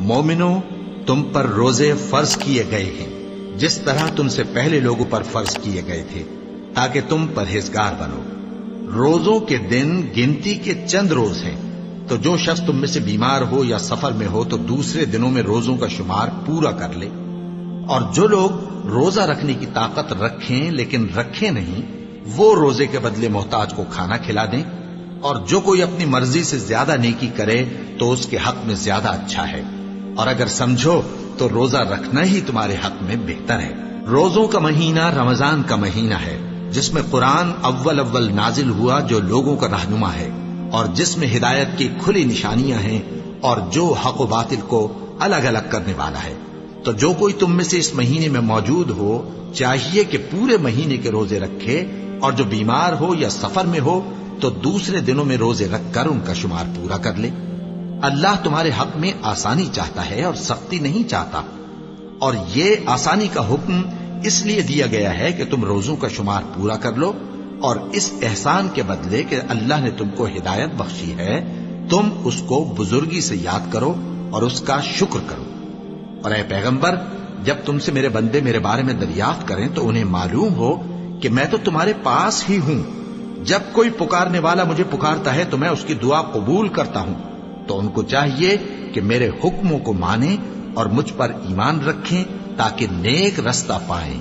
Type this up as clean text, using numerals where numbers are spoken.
مومنو، تم پر روزے فرض کیے گئے ہیں جس طرح تم سے پہلے لوگوں پر فرض کیے گئے تھے، تاکہ تم پرہیزگار بنو۔ روزوں کے دن گنتی کے چند روز ہیں، تو جو شخص تم میں سے بیمار ہو یا سفر میں ہو تو دوسرے دنوں میں روزوں کا شمار پورا کر لے۔ اور جو لوگ روزہ رکھنے کی طاقت رکھیں لیکن رکھیں نہیں، وہ روزے کے بدلے محتاج کو کھانا کھلا دیں۔ اور جو کوئی اپنی مرضی سے زیادہ نیکی کرے تو اس کے حق میں زیادہ اچھا ہے، اور اگر سمجھو تو روزہ رکھنا ہی تمہارے حق میں بہتر ہے۔ روزوں کا مہینہ رمضان کا مہینہ ہے، جس میں قرآن اول نازل ہوا، جو لوگوں کا رہنما ہے اور جس میں ہدایت کی کھلی نشانیاں ہیں، اور جو حق و باطل کو الگ الگ کرنے والا ہے۔ تو جو کوئی تم میں سے اس مہینے میں موجود ہو چاہیے کہ پورے مہینے کے روزے رکھے، اور جو بیمار ہو یا سفر میں ہو تو دوسرے دنوں میں روزے رکھ کر ان کا شمار پورا کر لے۔ اللہ تمہارے حق میں آسانی چاہتا ہے اور سختی نہیں چاہتا، اور یہ آسانی کا حکم اس لیے دیا گیا ہے کہ تم روزوں کا شمار پورا کر لو، اور اس احسان کے بدلے کہ اللہ نے تم کو ہدایت بخشی ہے، تم اس کو بزرگی سے یاد کرو اور اس کا شکر کرو۔ اور اے پیغمبر، جب تم سے میرے بندے میرے بارے میں دریافت کریں تو انہیں معلوم ہو کہ میں تو تمہارے پاس ہی ہوں۔ جب کوئی پکارنے والا مجھے پکارتا ہے تو میں اس کی دعا قبول کرتا ہوں۔ تو ان کو چاہیے کہ میرے حکموں کو مانیں اور مجھ پر ایمان رکھیں تاکہ نیک رستہ پائیں۔